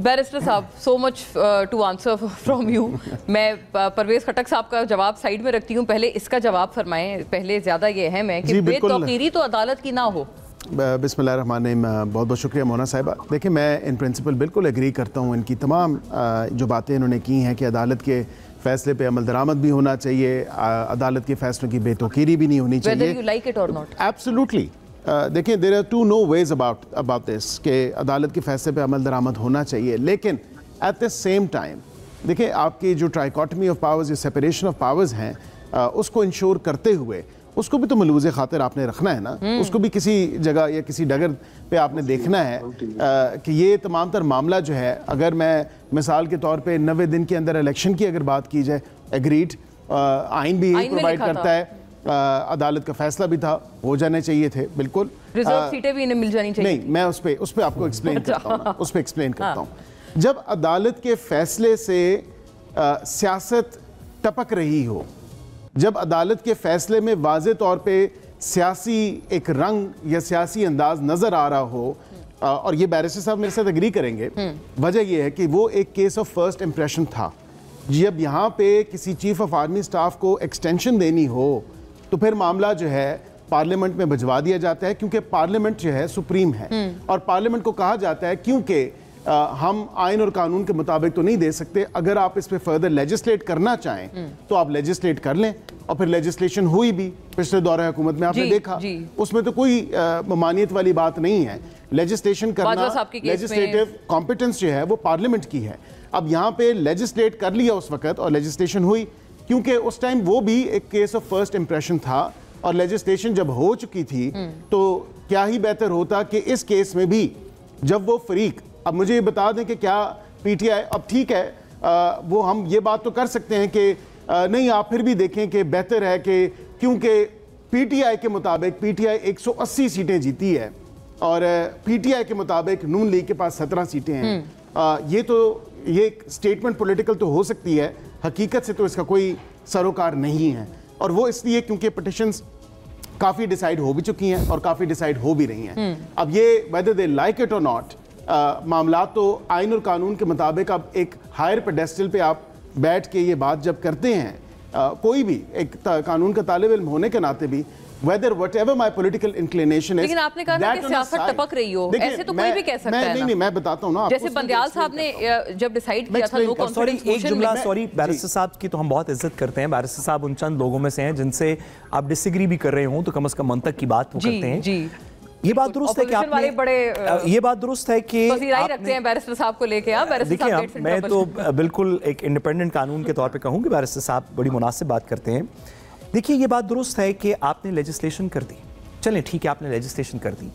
Barrister साहब, so much to answer from you. मैं परवेज़ खटक साहब का जवाब साइड में रखती हूँ, पहले इसका जवाब फरमाएं। पहले ज़्यादा ये है मैं कि बेतौकीरी तो अदालत की ना हो। बिस्मिल्लाहिर्रहमानिर्रहीम, बहुत बहुत शुक्रिया मोना साहिबा। देखिए, मैं इन प्रिंसिपल बिल्कुल एग्री करता हूँ। इनकी तमाम जो बातें इन्होंने की हैं कि अदालत के फैसले पे अमल दरामद भी होना चाहिए, अदालत के फैसलों की बेतौकीरी भी नहीं होनी चाहिए। Whether you like it or not. Absolutely. देखिए, there are two no ways about this कि अदालत के फैसले पे अमल दरामद होना चाहिए, लेकिन एट द सेम टाइम देखिए, आपकी जो ट्राइकॉटमी ऑफ पावर्स या सेपरेशन ऑफ पावर्स हैं, उसको इंश्योर करते हुए उसको भी तो मलूज़े खातिर आपने रखना है ना। उसको भी किसी जगह या किसी डगर पे आपने देखना है कि ये तमाम तर मामला जो है, अगर मैं मिसाल के तौर पे 90 दिन के अंदर इलेक्शन की अगर बात की जाए, एग्रीड, आइन भी यही प्रोवाइड करता है, अदालत का फैसला भी था, हो जाने चाहिए थे, बिल्कुल। रिजर्व सीटें भी इन्हें मिल जानी चाहिए। नहीं, मैं उस पे आपको एक्सप्लेन करता हूँ। जब अदालत के फैसले से सियासत टपक रही हो, जब अदालत के फैसले में वाज़े तौर पे सियासी एक रंग या सियासी अंदाज नज़र आ रहा हो, और ये बैरिस्टर साहब मेरे साथ एग्री करेंगे, वजह यह है कि वो एक केस ऑफ फर्स्ट इंप्रेशन था। जब यहाँ पे किसी चीफ ऑफ आर्मी स्टाफ को एक्सटेंशन देनी हो तो फिर मामला जो है पार्लियामेंट में भिजवा दिया जाता है, क्योंकि पार्लियामेंट जो है सुप्रीम है, और पार्लियामेंट को कहा जाता है क्योंकि हम आइन और कानून के मुताबिक तो नहीं दे सकते, अगर आप इस पे फर्दर लेजिस्लेट करना चाहें तो आप लेजिस्लेट कर लें। और फिर लेजिस्लेशन हुई भी पिछले दौरे हुकूमत में, आपने देखा उसमें तो कोई ममानियत वाली बात नहीं है। लेजिस्लेशन करना, लेजिस्लेटिव कॉम्पिटेंस जो है वो पार्लियामेंट की है। अब यहाँ पे लेजिस्लेट कर लिया उस वक्त और लेजिस्लेशन हुई, क्योंकि उस टाइम वो भी एक केस ऑफ फर्स्ट इंप्रेशन था, और लेजिस्लेशन जब हो चुकी थी तो क्या ही बेहतर होता कि इस केस में भी जब वो फरीक, अब मुझे ये बता दें कि क्या पीटीआई, अब ठीक है वो हम ये बात तो कर सकते हैं कि नहीं, आप फिर भी देखें कि बेहतर है कि क्योंकि पीटीआई के मुताबिक पीटीआई 180 सीटें जीती है और पीटीआई के मुताबिक नून लीग के पास 17 सीटें हैं। ये स्टेटमेंट पॉलिटिकल तो हो सकती है, हकीकत से तो इसका कोई सरोकार नहीं है, और वो इसलिए क्योंकि पिटिशंस काफ़ी डिसाइड हो भी चुकी हैं और काफ़ी डिसाइड हो भी रही हैं। अब ये वेदर दे लाइक इट और नॉट, मामला तो आइन और कानून के मुताबिक अब एक हायर पेडेस्टल पे आप बैठ के ये बात जब करते हैं, कोई भी एक कानून का तालिब इल्म होने के नाते भी, whether whatever my political inclination is, लेकिन आपने कहा ना कि सियासत टपक रही हो, ऐसे तो कोई भी कह सकता है ना। नहीं, मैं बताता हूँ ना, जैसे बंदियाल साहब ने जब डिसाइड किया था लो कॉन्फिडेंस मोशन, एक जुमला, सॉरी बैरिस्टर साहब की तो हम बहुत इज्जत करते हैं। बैरिस्टर साहब उन चंद लोगों में से हैं जिनसे आप डिसएग्री भी कर रहे हो तो कम से कम मंतक की बात वो करते हैं। जी, ये बात दुरुस्त है कि आपने ये बात दुरुस्त है कि आप रखते हैं बैरिस्टर साहब को लेके। देखिए, मैं तो बिल्कुल एक इंडिपेंडेंट कानून के तौर पे कहूँ कि बैरिस्टर साहब बड़ी मुनासिब बात करते हैं। देखिए, ये बात दुरुस्त है कि आपने लेजिस्लेशन कर दी, चलें ठीक है, आपने लेजिस्लेशन कर दी,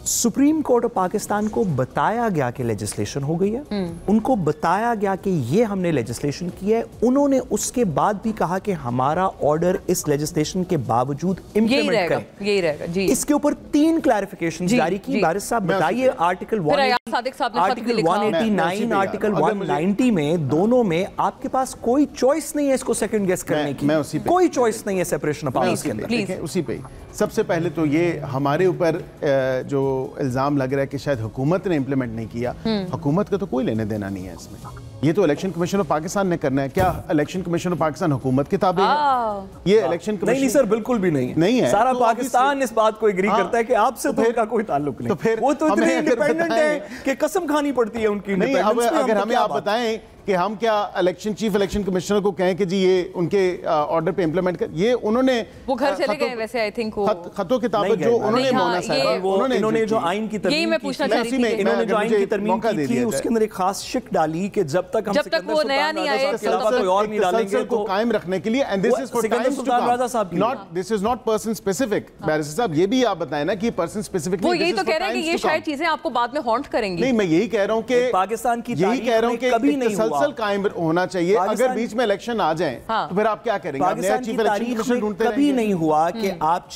सुप्रीम कोर्ट ऑफ पाकिस्तान को बताया गया कि लेजिस्लेशन हो गई है, उनको बताया गया कि ये हमने लेजिस्लेशन की है, उन्होंने उसके बाद भी कहा कि हमारा ऑर्डर इस लेजिस्लेशन के बावजूद इंप्लीमेंट करें, यही रहेगा जी। इसके ऊपर 3 क्लैरिफिकेशन जारी की। बैरिस्टर साहब बताइए, आर्टिकल 189, आर्टिकल 190 में, दोनों में आपके पास कोई चॉइस नहीं है इसको सेकंड गेस करने की, कोई चॉइस नहीं है सेपरेशन ऑफ पावर्स के अंदर। उसी पे सबसे पहले तो ये हमारे ऊपर जो इल्ज़ाम लग रहा है कि शायद हुकूमत ने इंप्लीमेंट नहीं किया, हुकूमत का तो कोई लेने देना नहीं है इसमें। ये तो इलेक्शन कमीशन ऑफ पाकिस्तान ने करना है। क्या इलेक्शन कमीशन ऑफ पाकिस्तान हुकूमत की ताबे है? ये इलेक्शन कमीशन नहीं सर, बिल्कुल भी नहीं है। सारा पाकिस्तान इस बात को एग्री करता है कि आपसे तो उनका कोई ताल्लुक नहीं। तो फिर वो तो इतने इंडिपेंडेंट है कि कसम खानी पड़ती है उनकी इंडिपेंडेंस पे। अगर हमें आप बताएं कि हम क्या चीफ इलेक्शन कमिश्नर को कहें कि जी ये उनके ऑर्डर पे इंप्लीमेंट कर, ये उन्होंने वो घर चले गए वैसे, आई थिंक खतों किताबत जो उन्होंने मौना साहब इन्होंने जो आइन की तरमीम की थी उसके अंदर एक खास शिक डाली कि जब तक वो नया नहीं आए कोई और नहीं डालेंगे को कायम रखने के लिए, and this is for times to come, not this is not person specific. Barrister साहब ये भी आप बताएं ना कि पर्सन स्पेसिफिक वो यही तो कह रहे हैं कि ये शायद चीजें आपको बाद में हॉन्ट करेंगी। नहीं, मैं यही कह रहा हूं कि पाकिस्तान की यही कह रहा हूं कि कभी नहीं हुआ, कायम होना चाहिए। अगर बीच में इलेक्शन आ जाए तो फिर आप क्या करेंगे? पाकिस्तान की तारीख में कभी नहीं हुआ कि आप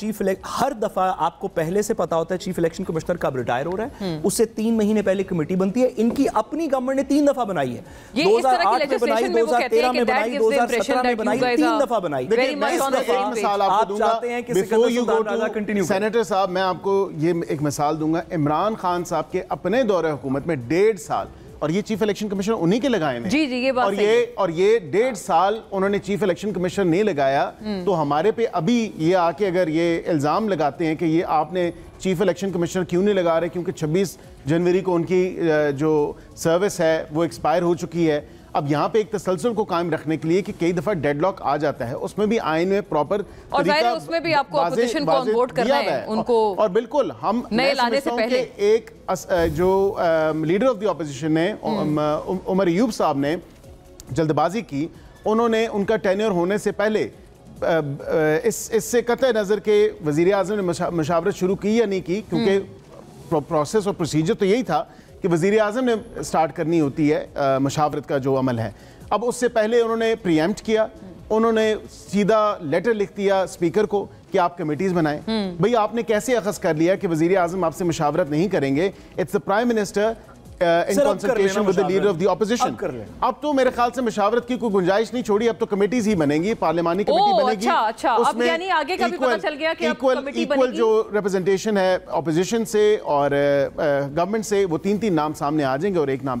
हर दफा आपको पहले से पता होता है चीफ इलेक्शन कमिश्नर कब रिटायर हो रहा है, उससे 3 महीने पहले कमेटी बनती है। इनकी अपनी गवर्नमेंट ने 3 दफा बनाई है, 2008 में बनाई, 2013 में बनाई, 2017 में बनाई, 3 दफा बनाई। आप चाहते हैं कि सेनेटर साहब, मैं आपको ये एक मिसाल दूंगा। इमरान खान साहब के अपने दौरे हुकूमत में 1.5 साल और ये चीफ इलेक्शन कमिश्नर उन्हीं के लगाए हैं। जी ये बात और ये 1.5 साल उन्होंने चीफ इलेक्शन कमिश्नर नहीं लगाया, तो हमारे पे अभी ये आके अगर ये इल्ज़ाम लगाते हैं कि ये आपने चीफ इलेक्शन कमिश्नर क्यों नहीं लगा रहे, क्योंकि 26 जनवरी को उनकी जो सर्विस है वो एक्सपायर हो चुकी है। अब यहाँ पे एक तसलसल को कायम रखने के लिए कि कई दफ़ा डेडलॉक आ जाता है, उसमें भी आइन में प्रॉपर और उसमें भी आपको अपोजिशन को ऑन बोर्ड करना है उनको, और बिल्कुल हम नए लाने से पहले एक जो लीडर ऑफ द ऑपोजिशन ने उमर अयूब साहब ने जल्दबाजी की, उन्होंने उनका टेन्योर होने से पहले इससे कतई नज़र के वज़ीर आज़म ने मुशावरत शुरू की या नहीं की, क्योंकि प्रोसेस और प्रोसीजर तो यही था कि वज़ीर आज़म ने स्टार्ट करनी होती है मुशावरत का जो अमल है। अब उससे पहले उन्होंने प्रीएम्प्ट किया, उन्होंने सीधा लेटर लिख दिया स्पीकर को कि आप कमेटीज़ बनाएं। भाई आपने कैसे अखज़ कर लिया कि वज़ीर आज़म आपसे मुशावरत नहीं करेंगे? It's the prime minister in consultation with the leader of the opposition। अब तो मेरे ख्याल से मुशावरत की कोई गुंजाइश नहीं छोड़ी, अब तो कमेटीज ही बनेंगी, पार्लिमानी कमेटी बनेगी। अच्छा, अब यानी आगे का भी पता चल गया कि अब कमेटी बनेगी। इक्वल जो रिप्रेजेंटेशन है ऑपोजिशन से और गवर्नमेंट से, वो 3-3 नाम सामने आ जाएंगे और एक नाम